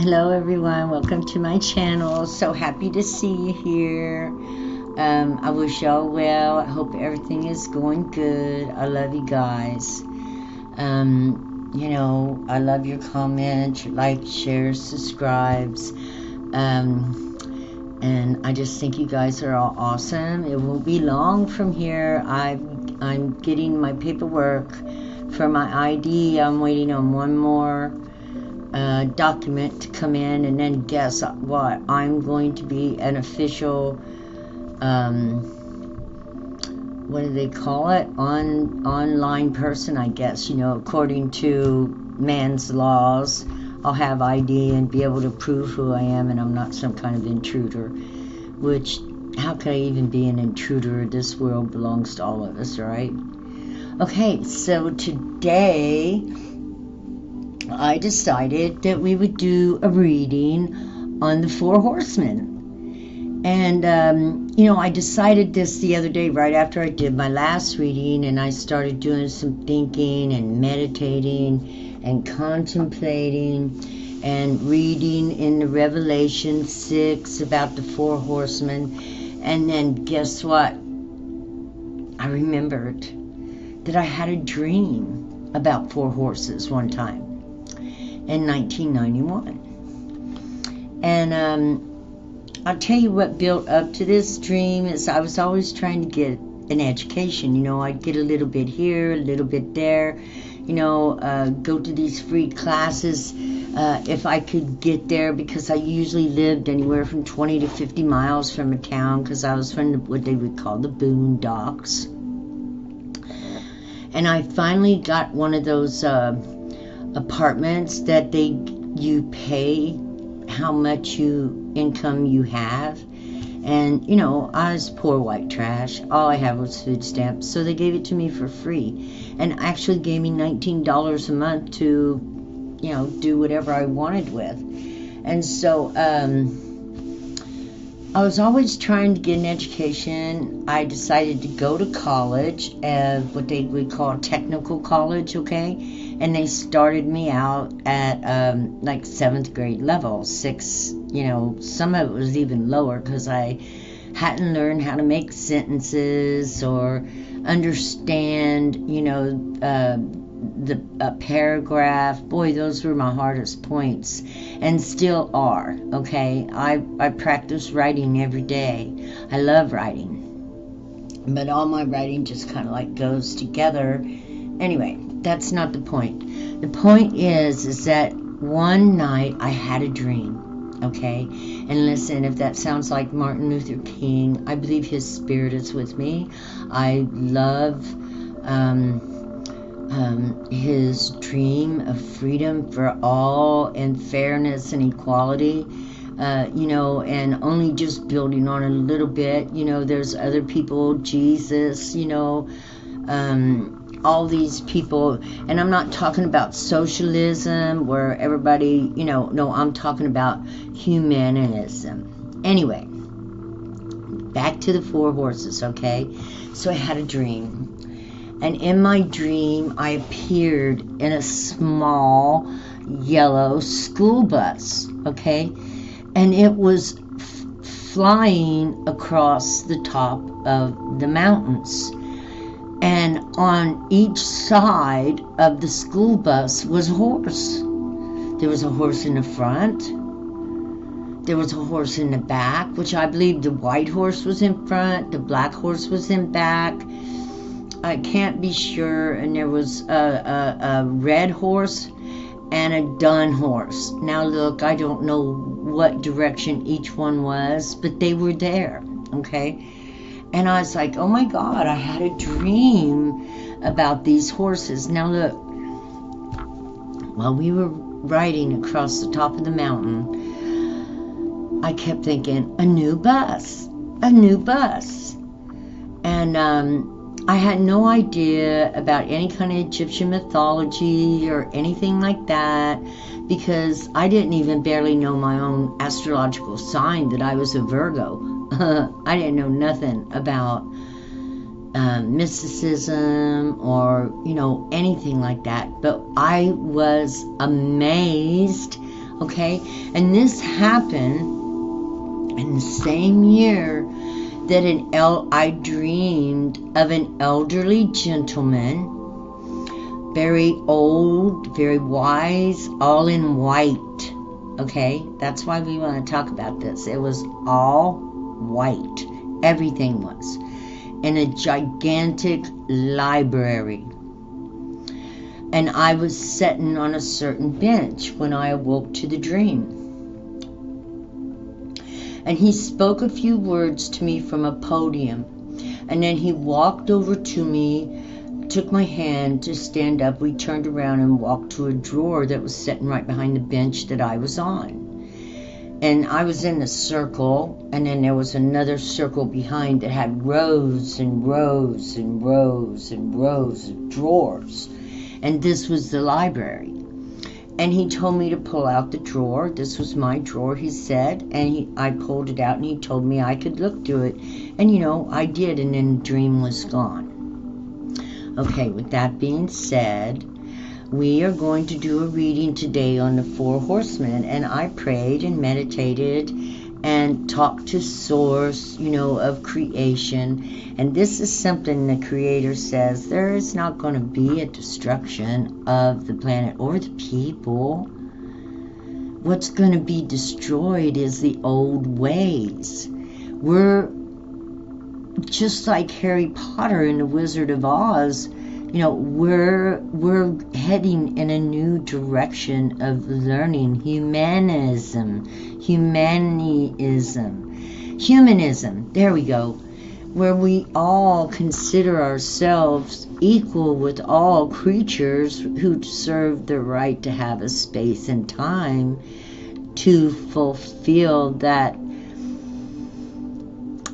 Hello everyone, welcome to my channel. So happy to see you here. I wish y'all well. I hope everything is going good. I love you guys. I love your comments, your likes, shares, subscribes. And I just think you guys are all awesome. It won't be long from here. I'm getting my paperwork for my ID. I'm waiting on one more document to come in, and then guess what? I'm going to be an official, what do they call it? Online person, I guess, according to man's laws. I'll have ID and be able to prove who I am, and I'm not some kind of intruder, which, how could I even be an intruder? This world belongs to all of us, right? Okay, so today I decided that we would do a reading on the Four Horsemen. And, I decided this the other day right after I did my last reading, and I started doing some thinking and meditating and contemplating and reading in the Revelation 6 about the Four Horsemen. And then guess what? I remembered that I had a dream about four horses one time in 1991. And I'll tell you what built up to this dream is I was always trying to get an education. I'd get a little bit here, a little bit there, go to these free classes if I could get there, because I usually lived anywhere from 20 to 50 miles from a town, because I was from what they would call the boondocks. And I finally got one of those apartments that you pay how much income you have. And I was poor white trash. All I had was food stamps, so they gave it to me for free, and actually gave me $19 a month to do whatever I wanted with. And so I was always trying to get an education. I decided to go to college, what they would call technical college, okay? And they started me out at like 7th grade level, 6, some of it was even lower because I hadn't learned how to make sentences or understand, the paragraph. Boy, those were my hardest points, and still are, okay? I practice writing every day. I love writing, but all my writing just kind of like goes together. Anyway, that's not the point. The point is that one night I had a dream, okay? And listen, if that sounds like Martin Luther King, I believe his spirit is with me. I love his dream of freedom for all and fairness and equality, and only just building on a little bit. There's other people, Jesus, all these people, and I'm not talking about socialism where everybody, no, I'm talking about humanism. Anyway, back to the four horses, okay? So I had a dream. And in my dream, I appeared in a small yellow school bus, okay? And it was flying across the top of the mountains. And on each side of the school bus was a horse. There was a horse in the front. There was a horse in the back, which I believe the white horse was in front, the black horse was in back. I can't be sure. And there was a red horse and a dun horse. Now look, I don't know what direction each one was, but they were there, okay? And I was like, oh my God, I had a dream about these horses. Now look, while we were riding across the top of the mountain, I kept thinking, a new bus. And I had no idea about any kind of Egyptian mythology or anything like that, because I didn't even barely know my own astrological sign, that I was a Virgo. I didn't know nothing about mysticism or anything like that, but I was amazed. Okay? And this happened in the same year that I dreamed of an elderly gentleman, very old, very wise, all in white. Okay? That's why we want to talk about this. It was all white. Everything was. In a gigantic library. And I was sitting on a certain bench when I awoke to the dream. And he spoke a few words to me from a podium. And then he walked over to me, took my hand to stand up. We turned around and walked to a drawer that was sitting right behind the bench that I was on. And I was in a circle, and then there was another circle behind that had rows and rows and rows and rows of drawers. And this was the library. And he told me to pull out the drawer. This was my drawer, he said. And I pulled it out, and he told me I could look through it. And, I did, and then the dream was gone. Okay, with that being said, we are going to do a reading today on the 4 Horsemen. And I prayed and meditated and talked to Source, of creation. And this is something the Creator says. There is not going to be a destruction of the planet or the people. What's going to be destroyed is the old ways. We're just like Harry Potter and the Wizard of Oz. We're heading in a new direction of learning humanism. There we go. Where we all consider ourselves equal with all creatures who deserve the right to have a space and time to fulfill that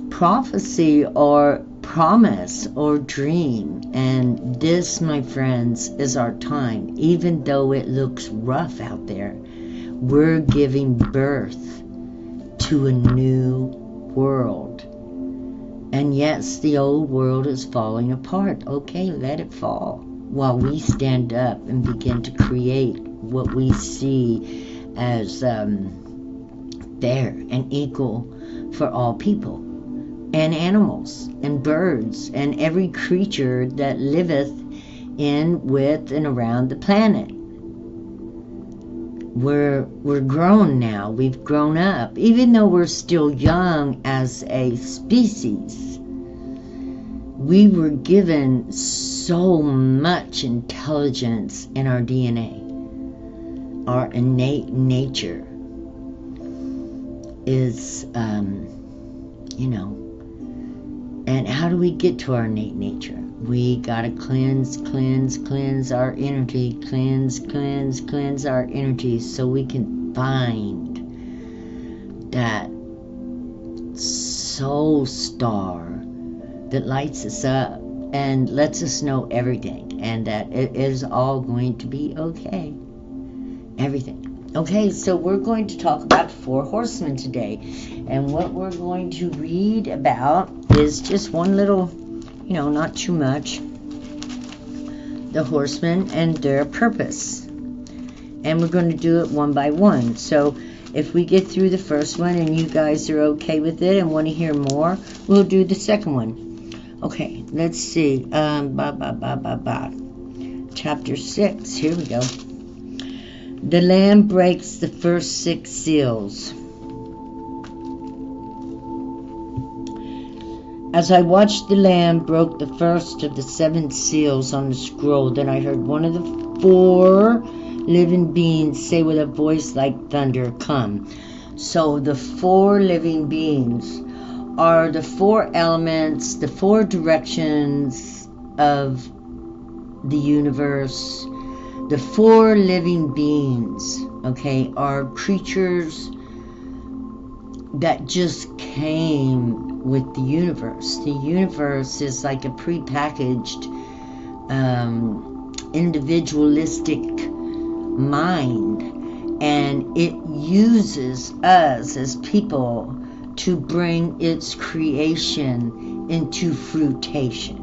prophecy or promise or dream. And this, my friends, is our time. Even though it looks rough out there, we're giving birth to a new world. And yes, the old world is falling apart. Okay, let it fall while we stand up and begin to create what we see as fair and equal for all people and animals and birds and every creature that liveth in, with, and around the planet. We're grown now. We've grown up. Even though we're still young as a species, we were given so much intelligence in our DNA. Our innate nature is, and how do we get to our innate nature? We gotta cleanse our energy, cleanse our energy, so we can find that soul star that lights us up and lets us know everything, and that it is all going to be okay. Everything. Okay, so we're going to talk about 4 Horsemen today. And what we're going to read about is just one little, not too much. The Horsemen and their purpose. And we're going to do it one by one. So if we get through the first one and you guys are okay with it and want to hear more, we'll do the second one. Okay, let's see. Chapter 6. Here we go. The Lamb breaks the first 6 seals. As I watched, the Lamb broke the first of the 7 seals on the scroll. Then I heard one of the 4 living beings say with a voice like thunder, "Come." So the 4 living beings are the 4 elements, the 4 directions of the universe. The 4 living beings, okay, are creatures that just came with the universe. The universe is like a prepackaged, individualistic mind, and it uses us as people to bring its creation into fruition.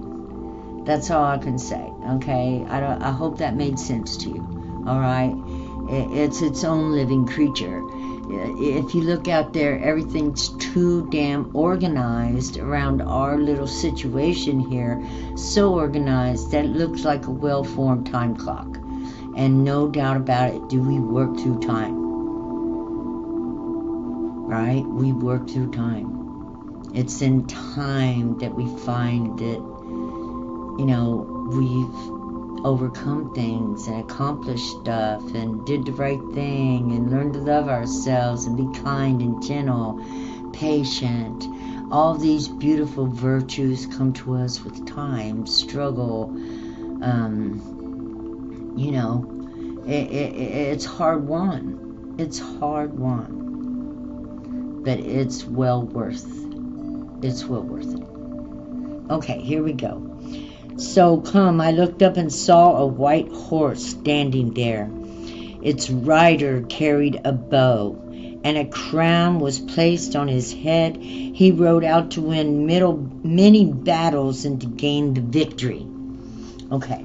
That's all I can say, okay? I hope that made sense to you, all right? It's its own living creature. If you look out there, everything's too damn organized around our little situation here. So organized that it looks like a well-formed time clock. And no doubt about it, do we work through time? Right? We work through time. It's in time that we find that, we've overcome things and accomplished stuff and did the right thing and learned to love ourselves and be kind and gentle, patient. All these beautiful virtues come to us with time, struggle. It's hard won. It's hard won. But it's well worth it. Okay, here we go. So come, I looked up and saw a white horse standing there. Its rider carried a bow, and a crown was placed on his head. He rode out to win many battles and to gain the victory. Okay.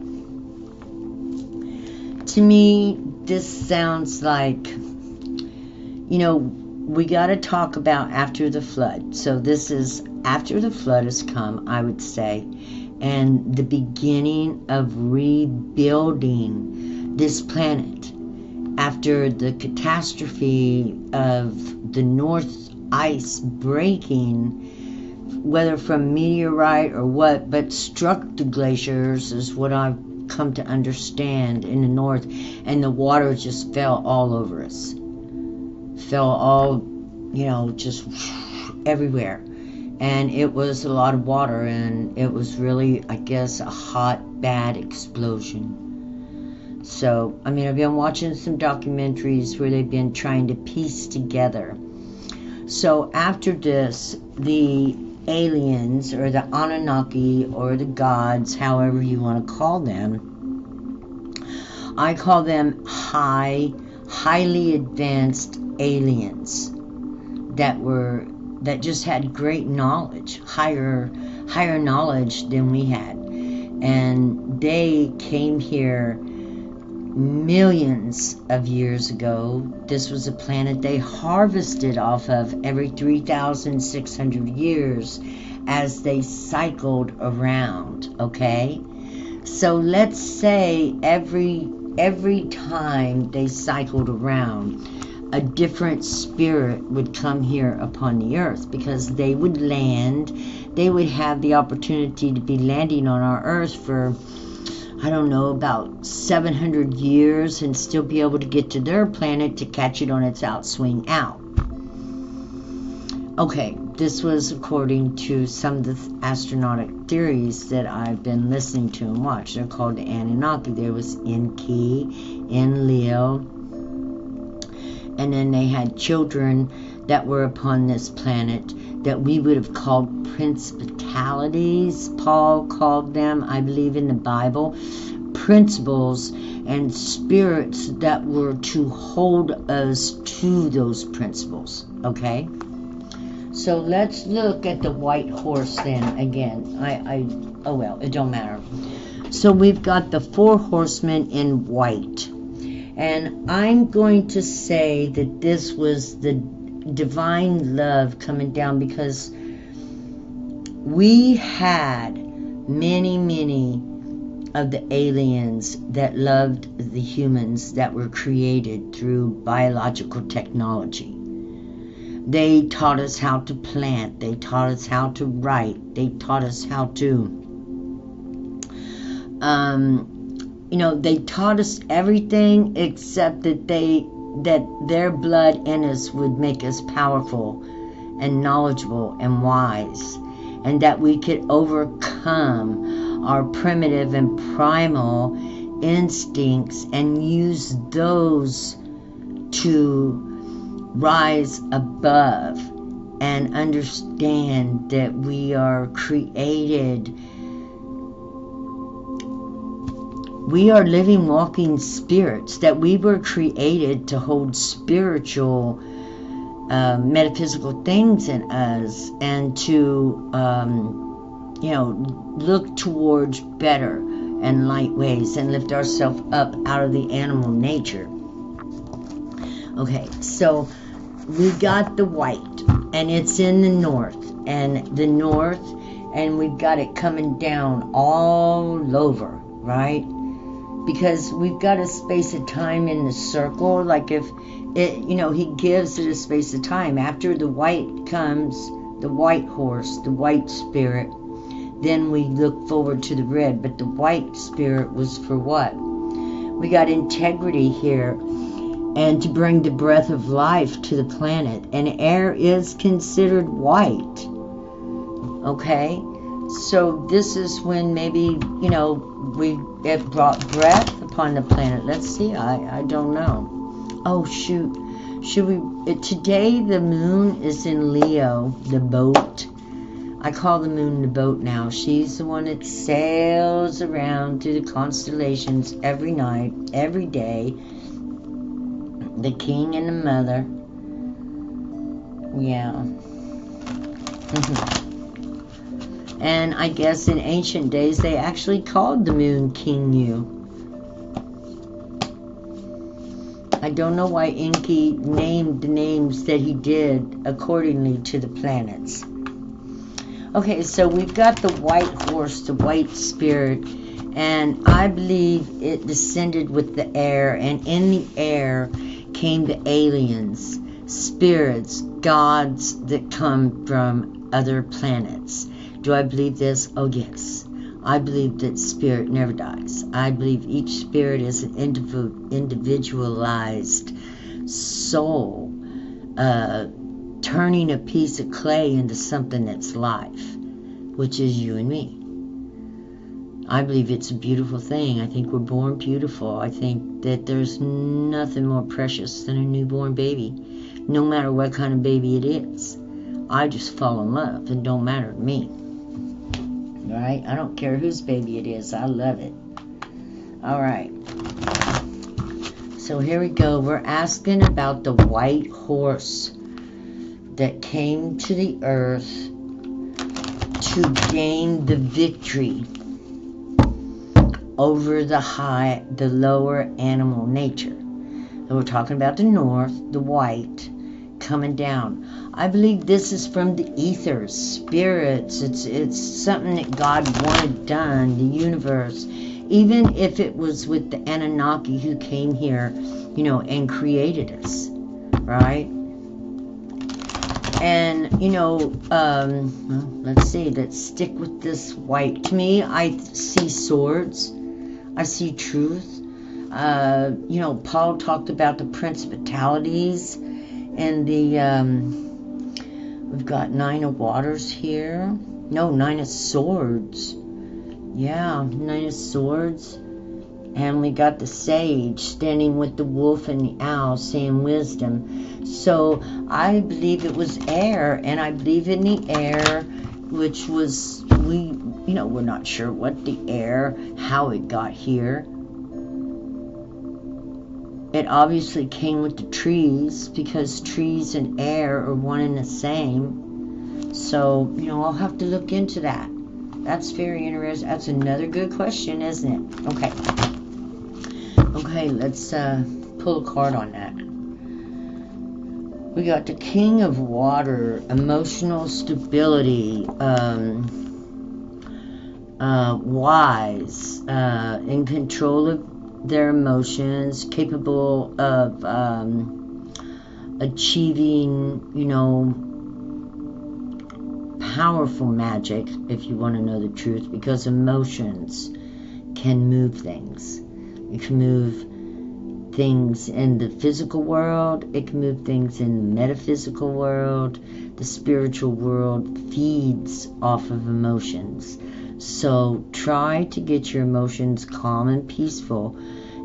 To me, this sounds like, we got to talk about after the flood. So this is after the flood has come, I would say, and the beginning of rebuilding this planet after the catastrophe of the North ice breaking, whether from meteorite or what, but struck the glaciers is what I've come to understand in the North, and the water just fell all over us. Fell all, just everywhere. And it was a lot of water, and it was really, I guess, a hot, bad explosion. So, I've been watching some documentaries where they've been trying to piece together. So, after this, the aliens, or the Anunnaki, or the gods, however you want to call them, I call them highly advanced aliens that just had great knowledge, higher knowledge than we had. And they came here millions of years ago. This was a planet they harvested off of every 3,600 years as they cycled around, okay? So let's say every time they cycled around, a different spirit would come here upon the earth, because they would land. They would have the opportunity to be landing on our earth for, I don't know, about 700 years and still be able to get to their planet to catch it on its outswing out. Okay, this was according to some of the astronautic theories that I've been listening to and watched. They're called the Anunnaki. There was Enki, Enlil, and then they had children that were upon this planet that we would have called principalities. Paul called them, I believe in the Bible, principles and spirits that were to hold us to those principles. Okay? So let's look at the white horse then again. It don't matter. So we've got the 4 horsemen in white. And I'm going to say that this was the divine love coming down, because we had many of the aliens that loved the humans that were created through biological technology. They taught us how to plant. They taught us how to write. They taught us how to they taught us everything except that their blood in us would make us powerful and knowledgeable and wise, and that we could overcome our primitive and primal instincts and use those to rise above and understand that we are created. We are living, walking spirits, that we were created to hold spiritual, metaphysical things in us, and to, look towards better and light ways and lift ourselves up out of the animal nature. Okay, so we got the white, and it's in the north, and we've got it coming down all over, right? Because we've got a space of time in the circle. Like if it, he gives it a space of time. After the white comes, the white horse, the white spirit, then we look forward to the red. But the white spirit was for what? We got integrity here, and to bring the breath of life to the planet. And air is considered white. Okay? So this is when maybe, it brought breath upon the planet. Let's see, I don't know. Oh, shoot. Today the moon is in Leo, the boat. I call the moon the boat now. She's the one that sails around through the constellations every night, every day. The king and the mother. Yeah. And I guess in ancient days they actually called the moon King Yu. I don't know why Enki named the names that he did accordingly to the planets. Okay, so we've got the white horse, the white spirit, and I believe it descended with the air, and in the air came the aliens, spirits, gods that come from other planets. Do I believe this? Oh, yes. I believe that spirit never dies. I believe each spirit is an individualized soul, turning a piece of clay into something that's life, which is you and me. I believe it's a beautiful thing. I think we're born beautiful. I think that there's nothing more precious than a newborn baby, no matter what kind of baby it is. I just fall in love. It don't matter to me. Right? I don't care whose baby it is. I love it. All right. So here we go. We're asking about the white horse that came to the earth to gain the victory over the lower animal nature. And we're talking about the north, the white, coming down. I believe this is from the ethers, spirits. It's something that God wanted done, the universe. Even if it was with the Anunnaki who came here, and created us, right? And, let's see, let's stick with this white. To me, I see swords. I see truth. Paul talked about the principalities and the, we've got 9 of waters here. No, 9 of swords. Yeah, 9 of swords. And we got the sage standing with the wolf and the owl saying wisdom. So I believe it was air, and I believe in the air, which was, we're not sure what the air, how it got here. It obviously came with the trees, because trees and air are one and the same. So, I'll have to look into that. That's very interesting. That's another good question, isn't it? Okay. Okay, let's pull a card on that. We got the King of Water, emotional stability, wise, in control of their emotions, capable of achieving, powerful magic, if you want to know the truth, because emotions can move things. It can move things in the physical world. It can move things in the metaphysical world. The spiritual world feeds off of emotions. So try to get your emotions calm and peaceful,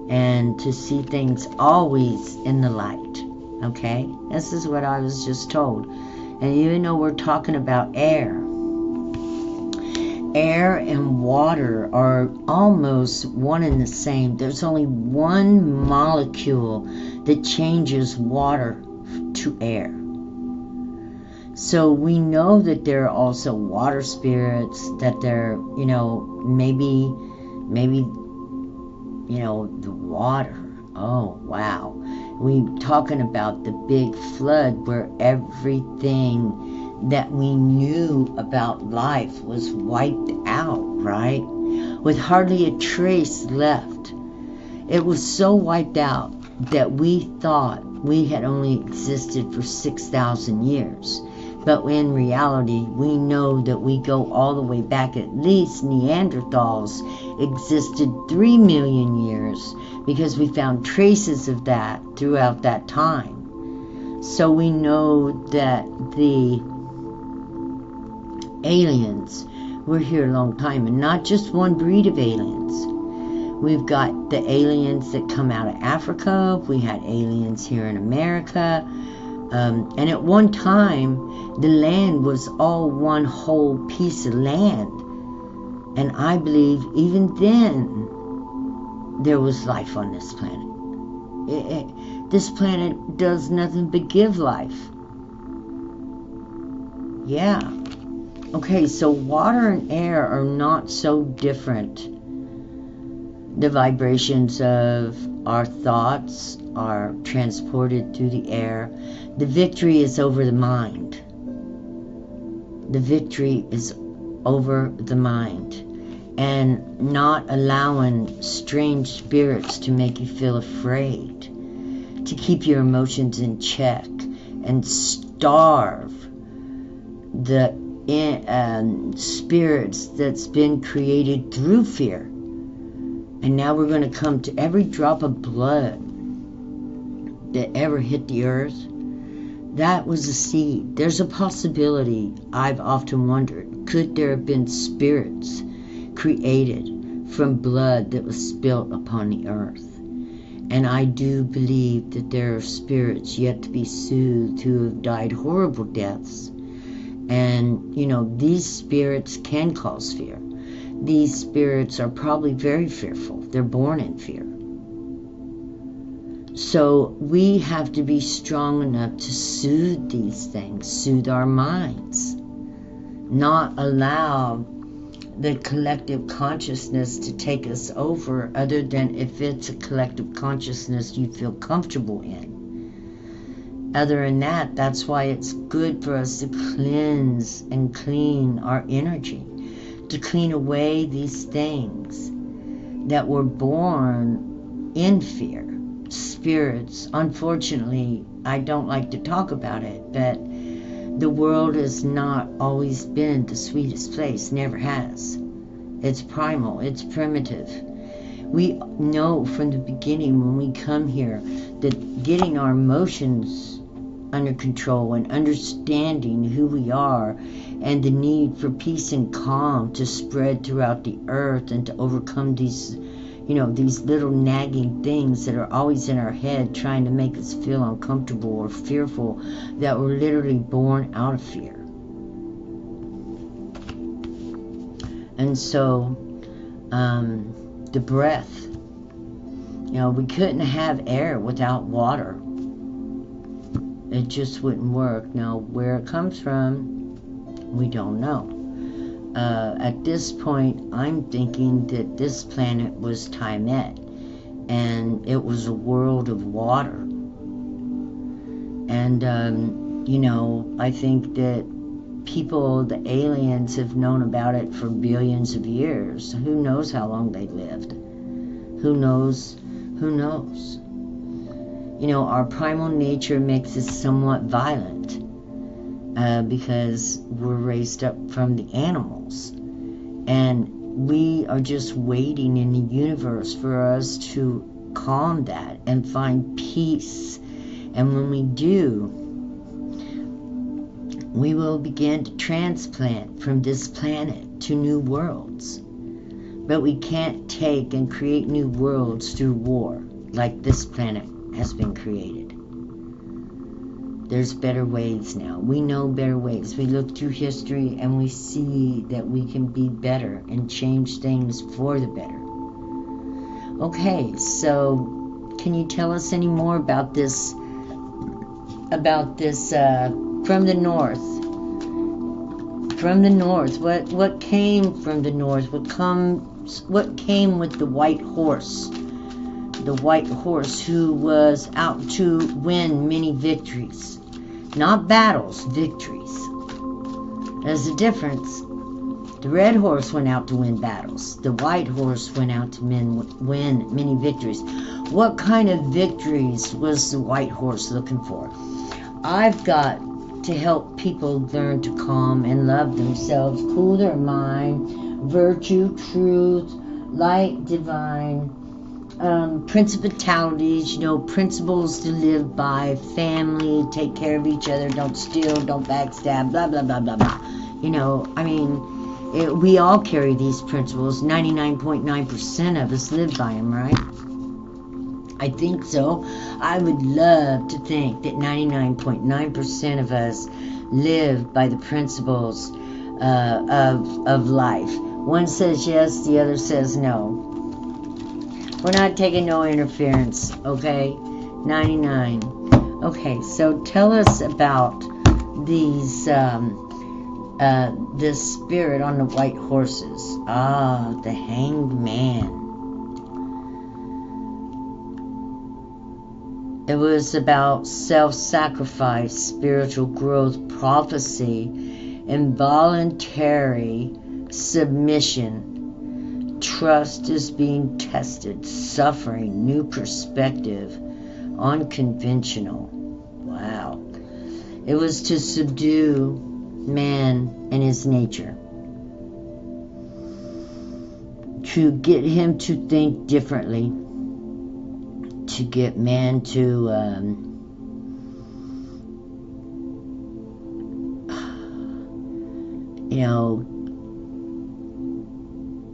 and to see things always in the light. Okay? This is what I was just told. And even though we're talking about air and water are almost one and the same. There's only one molecule that changes water to air. So we know that there are also water spirits, that they're, maybe, the water. Oh, wow. We talking about the big flood where everything that we knew about life was wiped out, right? With hardly a trace left. It was so wiped out that we thought we had only existed for 6,000 years. But in reality, we know that we go all the way back. At least Neanderthals existed 3 million years, because we found traces of that throughout that time. So we know that the aliens were here a long time, and not just one breed of aliens. We've got the aliens that come out of Africa. We had aliens here in America. And at one time, the land was all one whole piece of land. And I believe even then, there was life on this planet. This planet does nothing but give life. Yeah. Okay, so water and air are not so different. The vibrations of our thoughts are transported through the air. The victory is over the mind. The victory is over the mind. And not allowing strange spirits to make you feel afraid. To keep your emotions in check. And starve the spirits that's been created through fear. And now we're going to come to every drop of blood that ever hit the earth. That was a seed. There's a possibility, I've often wondered, could there have been spirits created from blood that was spilt upon the earth? And I do believe that there are spirits yet to be soothed who have died horrible deaths. And, you know, these spirits can cause fear. These spirits are probably very fearful. They're born in fear. So we have to be strong enough to soothe these things, soothe our minds, not allow the collective consciousness to take us over, other than if it's a collective consciousness you feel comfortable in. Other than that, that's why it's good for us to cleanse and clean our energy, to clean away these things that were born in fear. Spirits, unfortunately, I don't like to talk about it, but the world has not always been the sweetest place, never has. It's primal, it's primitive. We know from the beginning when we come here that getting our emotions under control and understanding who we are and the need for peace and calm to spread throughout the earth and to overcome these, you know, these little nagging things that are always in our head trying to make us feel uncomfortable or fearful, that were literally born out of fear. And so the breath, you know, we couldn't have air without water. It just wouldn't work. Now, where it comes from, we don't know. At this point, I'm thinking that this planet was Timet, and it was a world of water. And, you know, I think that people, the aliens, have known about it for billions of years. Who knows how long they lived? Who knows? Who knows? You know, our primal nature makes us somewhat violent because we're raised up from the animals. And we are just waiting in the universe for us to calm that and find peace. And when we do, we will begin to transplant from this planet to new worlds. But we can't take and create new worlds through war like this planet has been created. There's better ways now. We know better ways. We look through history and we see that we can be better and change things for the better. Okay, so can you tell us any more about this from the north? From the north, what came from the north? What came with the white horse? the white horse who was out to win many victories. Not battles, victories. There's a difference. The red horse went out to win battles. The white horse went out to win many victories. What kind of victories was the white horse looking for? I've got to help people learn to calm and love themselves, cool their mind, virtue, truth, light, divine, principalities, principles to live by, family, take care of each other, don't steal, don't backstab, blah, blah, blah, blah, blah. We all carry these principles. 99.9% of us live by them, right? I think so. I would love to think that 99.9% of us live by the principles of life. One says yes, the other says no. We're not taking no interference, okay? 99. Okay, so tell us about these, the spirit on the white horses. The hanged man. It was about self-sacrifice, spiritual growth, prophecy, involuntary submission. Trust is being tested, suffering, new perspective, unconventional. Wow. It was to subdue man and his nature. To get him to think differently. To get man to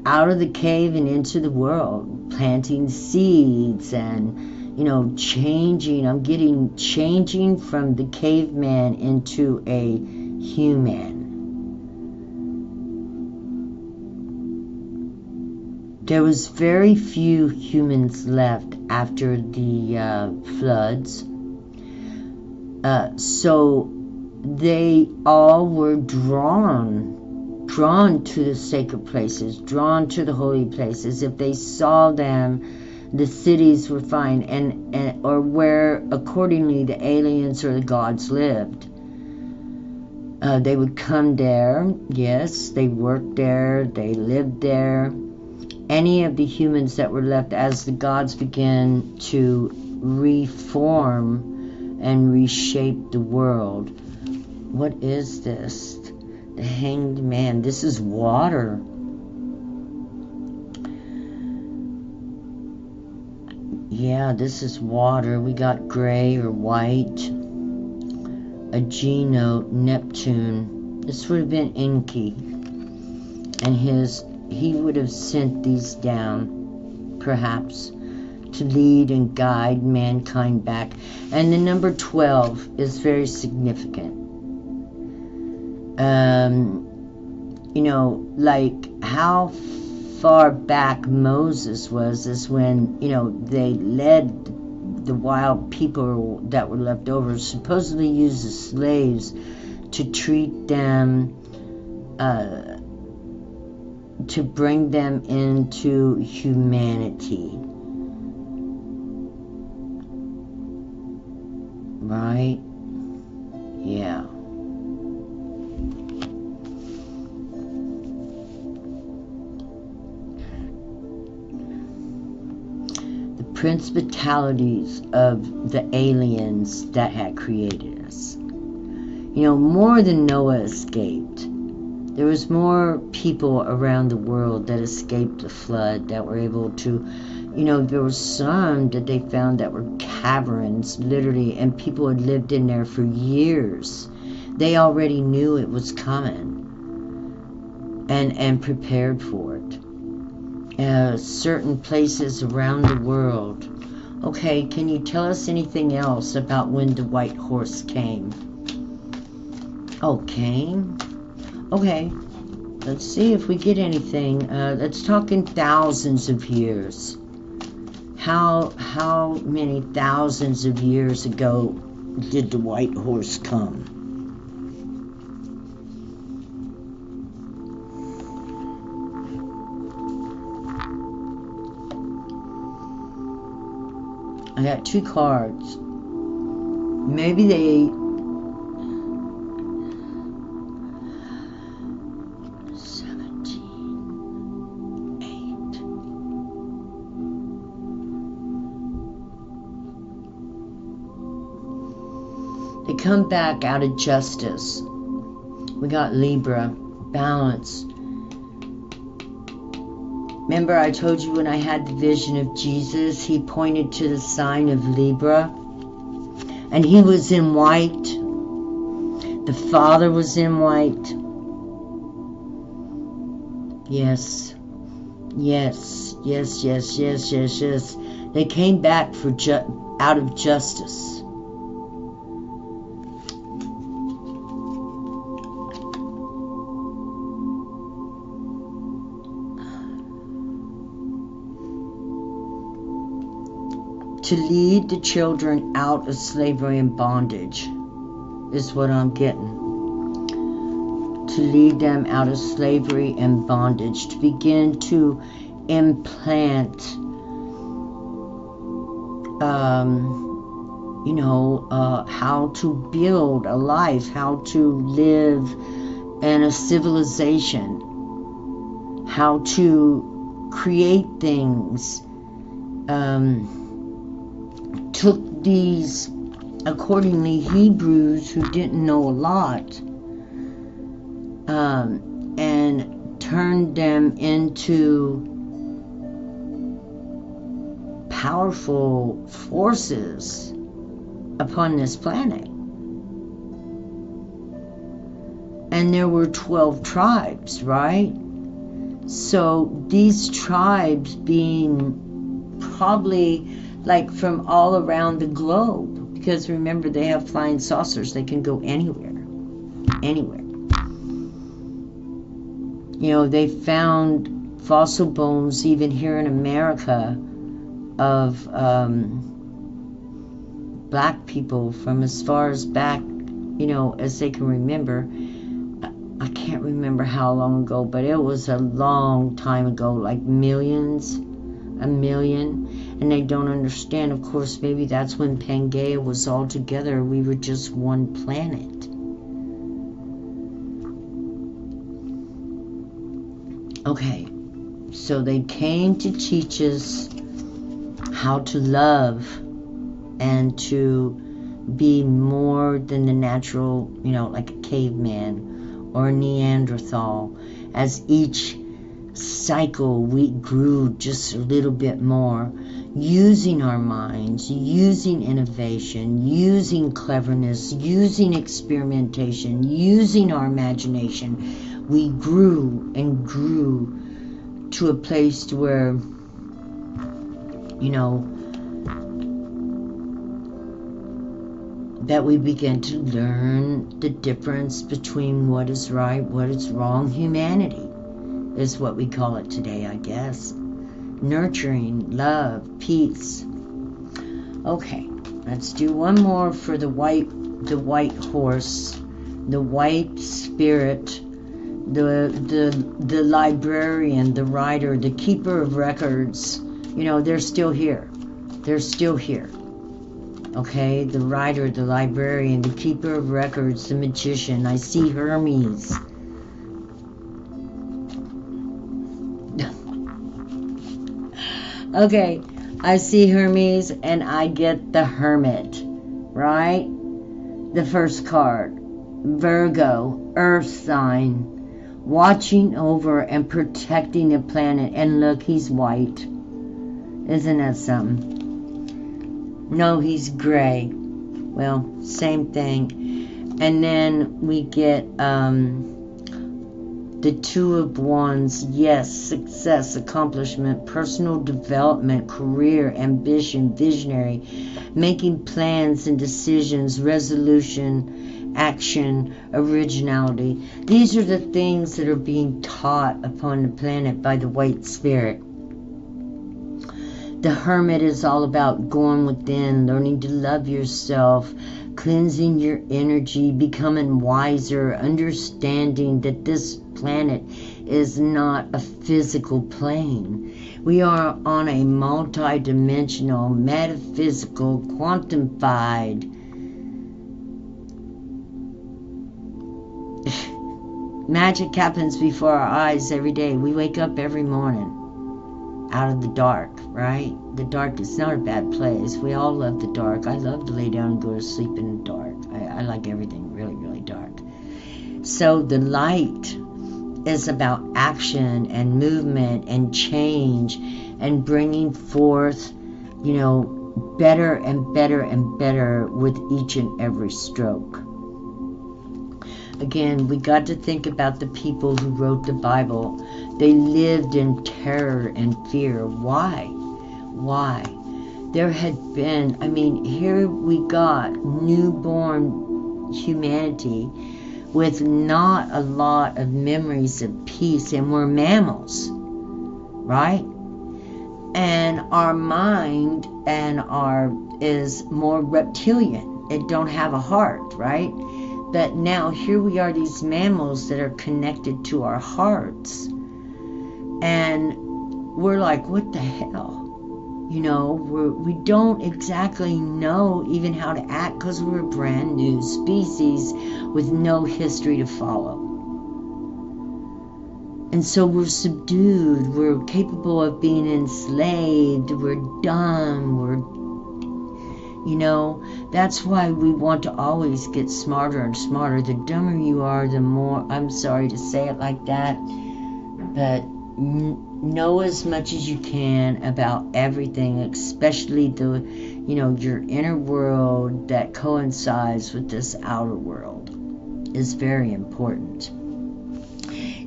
out of the cave and into the world, planting seeds and changing from the caveman into a human. There was very few humans left after the floods. So they all were drawn to the sacred places, drawn to the holy places. If they saw them, the cities were fine, or where accordingly the aliens or the gods lived. They would come there. Yes, they worked there, they lived there. Any of the humans that were left as the gods began to reform and reshape the world. What is this? The hanged man. This is water. Yeah, this is water. We got gray or white. A Geno, Neptune. This would have been Enki. And he would have sent these down, perhaps, to lead and guide mankind back. And the number 12 is very significant. Like how far back Moses was is when, they led the wild people that were left over, supposedly used as slaves to treat them, to bring them into humanity. Right? Yeah. The principalities of the aliens that had created us. More than Noah escaped. There was more people around the world that escaped the flood, that were able to, there were some that they found that were caverns, literally, and people had lived in there for years. They already knew it was coming and prepared for it. Certain places around the world. Okay, can you tell us anything else about when the white horse came? Oh, came? Okay, let's see if we get anything. Let's talk in thousands of years. How many thousands of years ago did the white horse come? I got 2 cards. Maybe they... 17, 8. They come back out of justice. We got Libra, balance. Remember I told you when I had the vision of Jesus, he pointed to the sign of Libra, and he was in white. The Father was in white. Yes. Yes, yes, yes, yes, yes, yes. They came back for out of justice. To lead the children out of slavery and bondage is what I'm getting. To lead them out of slavery and bondage. To begin to implant, how to build a life, how to live in a civilization, how to create things. Took these, accordingly, Hebrews who didn't know a lot, and turned them into powerful forces upon this planet. And there were 12 tribes, right? So these tribes being probably like from all around the globe, because remember they have flying saucers, they can go anywhere. They found fossil bones even here in America of black people from as far as back, as they can remember. I can't remember how long ago, but it was a long time ago, like millions, a million. And they don't understand, of course, maybe that's when Pangea was all together. We were just one planet. Okay, so they came to teach us how to love and to be more than the natural, like a caveman or a Neanderthal. As each cycle we grew just a little bit more, using our minds, using innovation, using cleverness, using experimentation, using our imagination. We grew and grew to a place where, that we begin to learn the difference between what is right, what is wrong. Humanity is what we call it today, I guess. Nurturing, love, peace. Okay, let's do one more for the white horse, the white spirit, the librarian, the writer, the keeper of records. They're still here. They're still here. Okay, the writer, the librarian, the keeper of records, the magician. I see Hermes. Okay, I see Hermes and I get the Hermit, right? The first card, Virgo, Earth sign, watching over and protecting the planet. And look, he's white. Isn't that something? No, he's gray. Well, same thing. And then we get the Two of Wands. Yes, success, accomplishment, personal development, career, ambition, visionary, making plans and decisions, resolution, action, originality. These are the things that are being taught upon the planet by the white spirit. The Hermit is all about going within, learning to love yourself, cleansing your energy, becoming wiser, understanding that this planet is not a physical plane. We are on a multi-dimensional, metaphysical, quantified magic happens before our eyes every day. We wake up every morning out of the dark, right? The dark is not a bad place. We all love the dark. I love to lay down and go to sleep in the dark. I like everything really, really dark. So the light is about action and movement and change and bringing forth, better and better and better with each and every stroke. Again, we got to think about the people who wrote the Bible. They lived in terror and fear. Why? Why? There had been, here we got newborn humanity with not a lot of memories of peace, and we're mammals, right? And our mind is more reptilian. It don't have a heart, right? But now here we are, these mammals that are connected to our hearts. And we're like, what the hell? We don't exactly know even how to act because we're a brand new species with no history to follow. And so we're subdued, we're capable of being enslaved, we're dumb, that's why we want to always get smarter and smarter. The dumber you are, the more, I'm sorry to say it like that, but know as much as you can about everything, especially your inner world that coincides with this outer world is very important.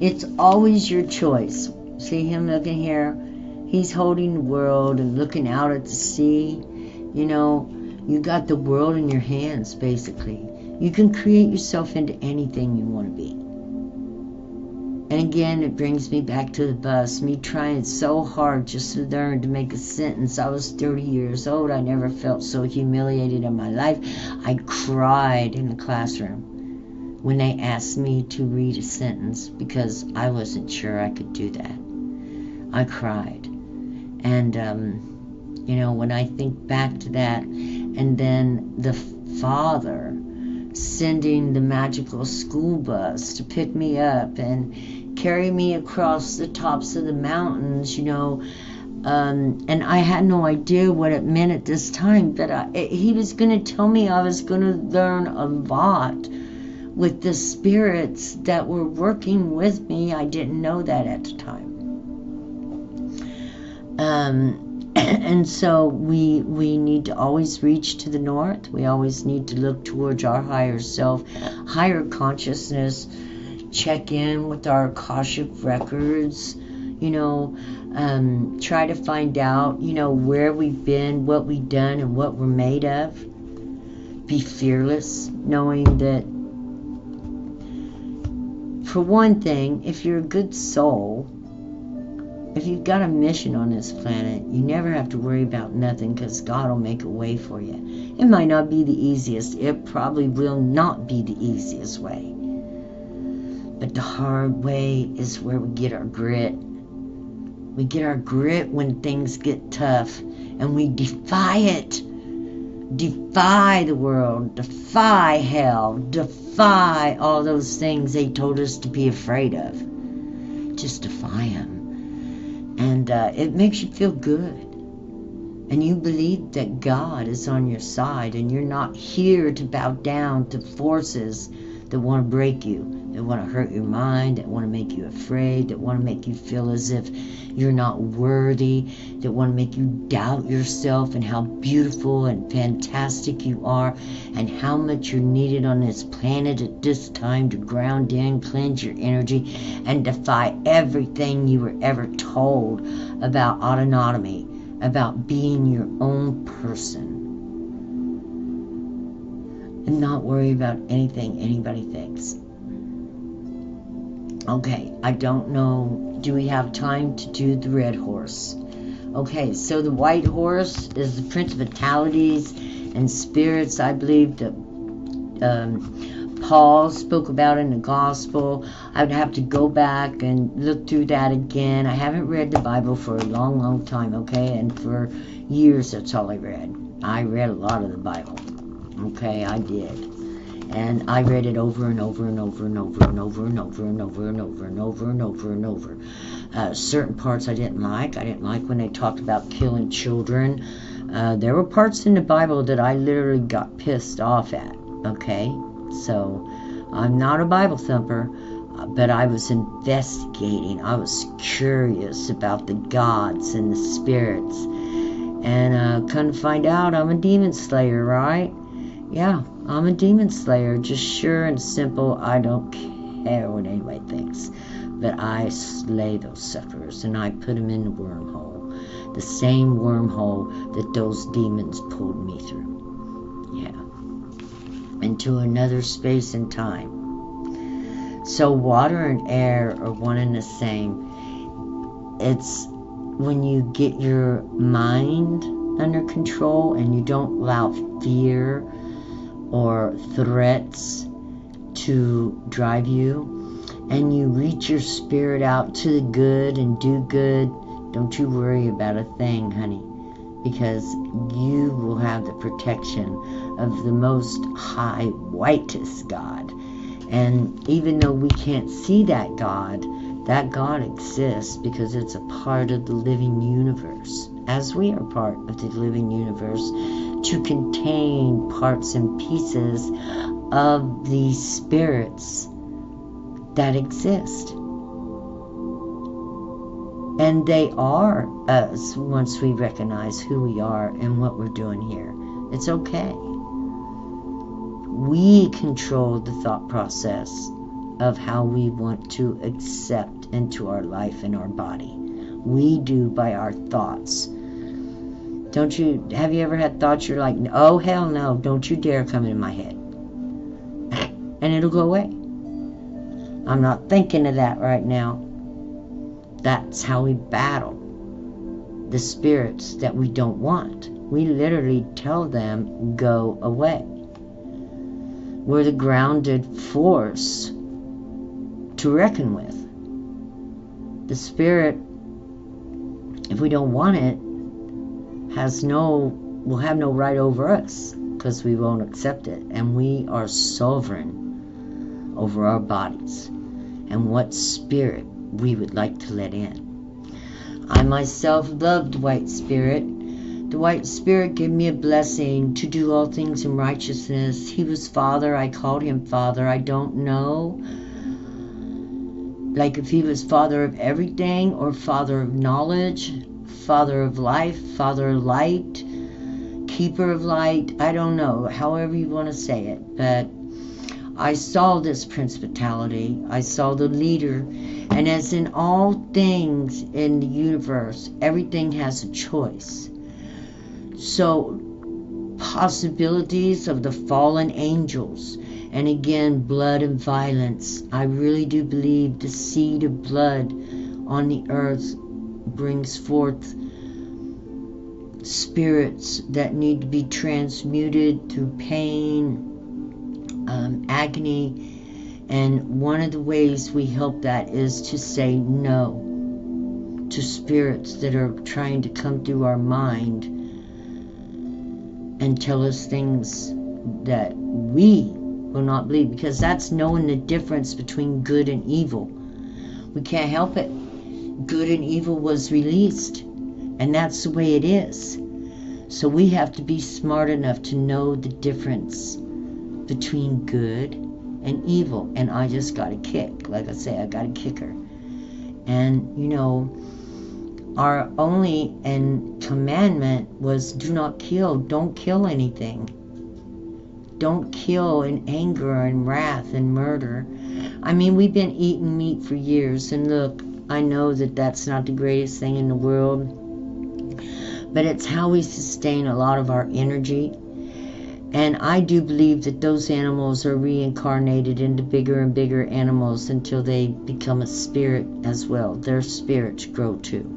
It's always your choice. See him looking here? He's holding the world and looking out at the sea. You got the world in your hands, basically. You can create yourself into anything you want to be. And again, it brings me back to the bus. Me trying so hard just to learn to make a sentence. I was 30 years old. I never felt so humiliated in my life. I cried in the classroom when they asked me to read a sentence because I wasn't sure I could do that. I cried. And, when I think back to that, and then the Father sending the magical school bus to pick me up and carry me across the tops of the mountains, and I had no idea what it meant at this time, but he was going to tell me I was going to learn a lot with the spirits that were working with me. I didn't know that at the time. And so we need to always reach to the north. We always need to look towards our higher self, higher consciousness, check in with our Akashic records, try to find out, where we've been, what we've done, and what we're made of. Be fearless, knowing that, for one thing, if you're a good soul, if you've got a mission on this planet, you never have to worry about nothing because God will make a way for you. It might not be the easiest. It probably will not be the easiest way. But the hard way is where we get our grit. We get our grit when things get tough and we defy it. Defy the world, defy hell, defy all those things they told us to be afraid of. Just defy them. And it makes you feel good. And you believe that God is on your side and you're not here to bow down to forces that want to break you, that want to hurt your mind, that want to make you afraid, that want to make you feel as if you're not worthy, that want to make you doubt yourself and how beautiful and fantastic you are and how much you're needed on this planet at this time to ground in, cleanse your energy, and defy everything you were ever told about autonomy, about being your own person. And not worry about anything anybody thinks. Okay, I don't know. Do we have time to do the red horse? Okay, so the white horse is the principalities and spirits. I believe that Paul spoke about in the gospel. I would have to go back and look through that again. I haven't read the Bible for a long time, okay? And for years, that's all I read. I read a lot of the Bible, okay? I did. And I read it over and over and over and over and over and over and over and over and over and over and over. Certain parts I didn't like. I didn't like when they talked about killing children. There were parts in the Bible that I literally got pissed off at, okay? So, I'm not a Bible thumper, but I was investigating. I was curious about the gods and the spirits. And come to find out, I'm a demon slayer, right? Yeah, I'm a demon slayer. Just sure and simple, I don't care what anybody thinks. But I slay those suckers, and I put them in the wormhole. The same wormhole that those demons pulled me through. Yeah. Into another space and time. So water and air are one and the same. It's when you get your mind under control and you don't allow fear or threats to drive you, and you reach your spirit out to the good and do good, don't you worry about a thing, honey, because you will have the protection of the most high, whitest God. And even though we can't see that God exists because it's a part of the living universe, as we are part of the living universe, to contain parts and pieces of the spirits that exist. And they are us once we recognize who we are and what we're doing here. It's okay. We control the thought process of how we want to accept into our life and our body. We do by our thoughts. Have you ever had thoughts you're like, oh hell no, don't you dare come in my head. And it'll go away. I'm not thinking of that right now. That's how we battle the spirits that we don't want. We literally tell them, go away. We're the grounded force to reckon with. The spirit, if we don't want it, will have no right over us because we won't accept it. And we are sovereign over our bodies and what spirit we would like to let in. I myself loved the white spirit. The white spirit gave me a blessing to do all things in righteousness. He was Father. I called him Father. I don't know, like if he was Father of everything or Father of knowledge, Father of life, Father of light, Keeper of light. I don't know, however you want to say it. But I saw this principality. I saw the leader. And as in all things in the universe, everything has a choice. So, possibilities of the fallen angels, and again, blood and violence. I really do believe the seed of blood on the earth brings forth spirits that need to be transmuted through pain, agony. And one of the ways we help that is to say no to spirits that are trying to come through our mind and tell us things that we will not believe, because that's knowing the difference between good and evil. We can't help it. Good and evil was released, and that's the way it is. So we have to be smart enough to know the difference between good and evil. And I just got a kick. Like I say, I got a kicker. And, you know, our only commandment was do not kill. Don't kill anything. Don't kill in anger and wrath and murder. I mean, we've been eating meat for years. And look, I know that that's not the greatest thing in the world. But it's how we sustain a lot of our energy. And I do believe that those animals are reincarnated into bigger and bigger animals until they become a spirit as well. Their spirits grow too.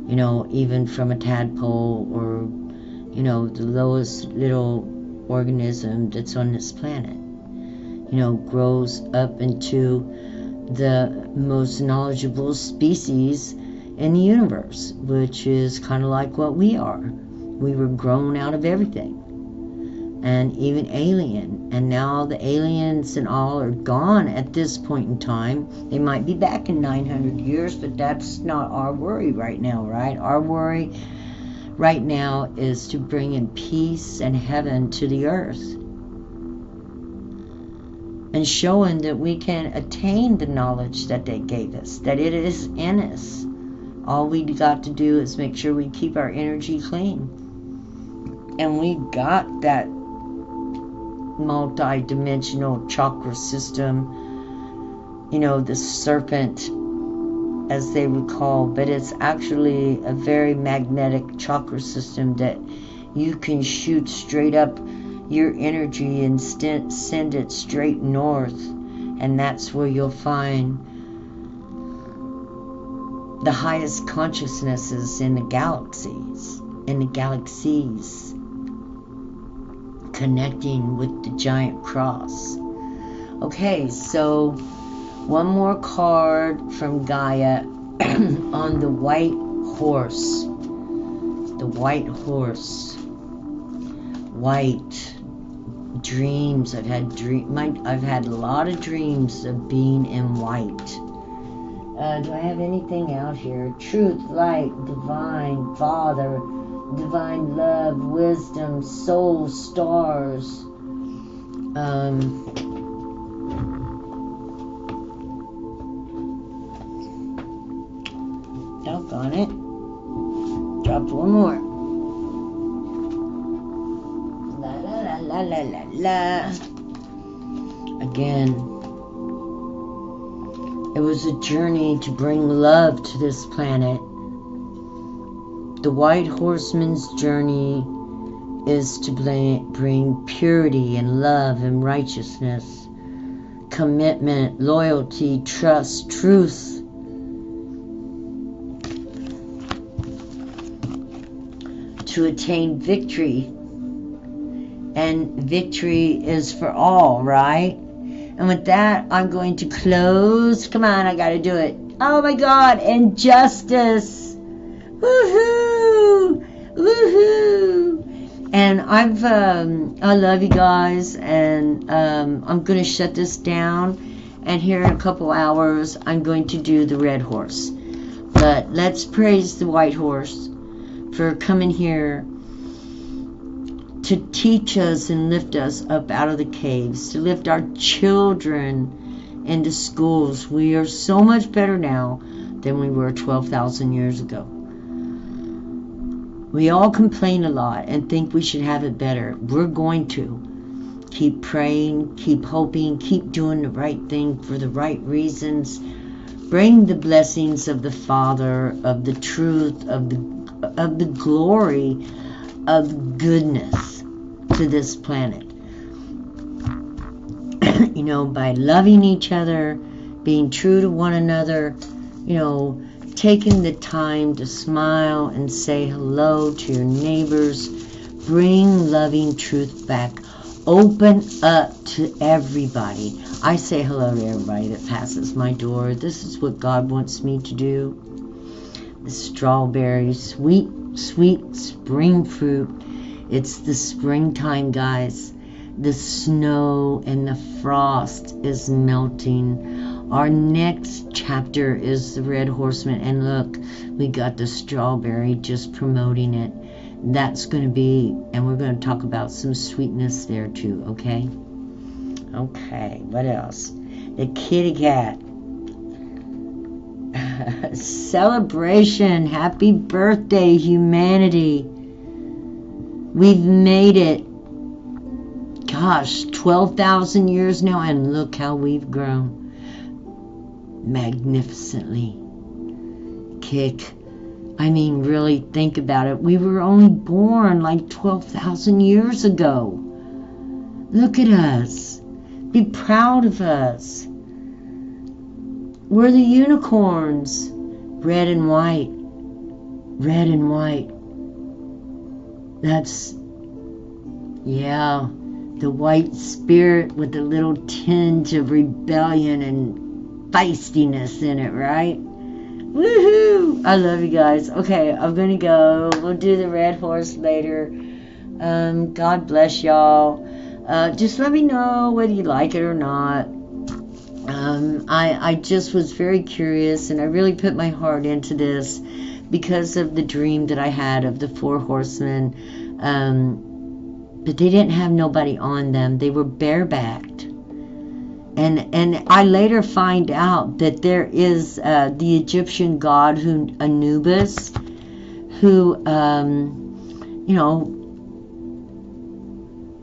You know, even from a tadpole or, you know, the lowest little organism that's on this planet. grows up into the most knowledgeable species in the universe, which is kind of like what we are. We were grown out of everything. And even alien. And now the aliens and all are gone at this point in time. They might be back in 900 years, but that's not our worry right now, right? Our worry right now is to bring in peace and heaven to the earth. And showing that we can attain the knowledge that they gave us, that it is in us. All we got to do is make sure we keep our energy clean. And we got that multi-dimensional chakra system, the serpent, as they would call, but it's actually a very magnetic chakra system that you can shoot straight up your energy and send it straight north, and that's where you'll find the highest consciousnesses in the galaxies, connecting with the giant cross. Okay, so one more card from Gaia on the white horse. The white horse. White dreams. I've had a lot of dreams of being in white. Do I have anything out here? Truth, light, divine, Father, divine love, wisdom, soul, stars. Doggone it. Dropped one more. La la la la la la la. Again. It was a journey to bring love to this planet. The White Horseman's journey is to bring purity and love and righteousness, commitment, loyalty, trust, truth. To attain victory. And victory is for all, right? And with that, I'm going to close. Come on, I gotta do it. Oh my God, and justice. Woohoo! Woohoo! And I love you guys, and I'm gonna shut this down. And here in a couple hours, I'm going to do the red horse. But let's praise the white horse for coming here to teach us and lift us up out of the caves, to lift our children into schools. We are so much better now than we were 12,000 years ago. We all complain a lot and think we should have it better. We're going to keep praying, keep hoping, keep doing the right thing for the right reasons. Bring the blessings of the Father, of the truth, of the glory, of goodness to this planet. By loving each other, being true to one another, taking the time to smile and say hello to your neighbors, bring loving truth back, open up to everybody. I say hello to everybody that passes my door. This is what God wants me to do. The strawberry, sweet, sweet spring fruit. It's the springtime, guys. The snow and the frost is melting. Our next chapter is the Red Horseman. And look, we got the strawberry just promoting it. That's going to be, and we're going to talk about some sweetness there too, okay? Okay, what else? The kitty cat. Celebration. Happy birthday, humanity. We've made it. Gosh, 12,000 years now, and look how we've grown. Magnificently. Really think about it. We were only born like 12,000 years ago. Look at us. Be proud of us. We're the unicorns. Red and white. Red and white. the white spirit with a little tinge of rebellion and feistiness in it, right? Woohoo! I love you guys. Okay, I'm gonna go. We'll do the red horse later. God bless y'all. Just let me know whether you like it or not. I just was very curious, and I really put my heart into this because of the dream that I had of the 4 horsemen. But they didn't have nobody on them. They were barebacked. And I later find out that there is the Egyptian god Anubis, who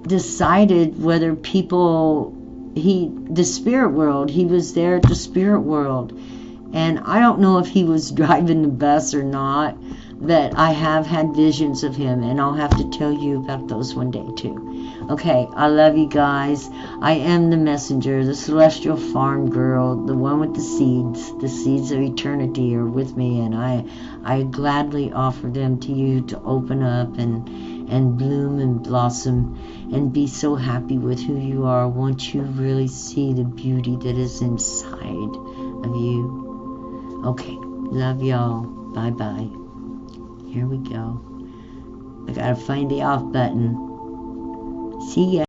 decided whether people, the spirit world, he was there at the spirit world. And I don't know if he was driving the bus or not, but I have had visions of him, and I'll have to tell you about those one day too. Okay, I love you guys. I am the messenger, the celestial farm girl, the one with the seeds of eternity are with me, and I gladly offer them to you to open up and bloom and blossom and be so happy with who you are once you really see the beauty that is inside of you. Okay, love y'all. Bye-bye. Here we go. I gotta find the off button. See ya.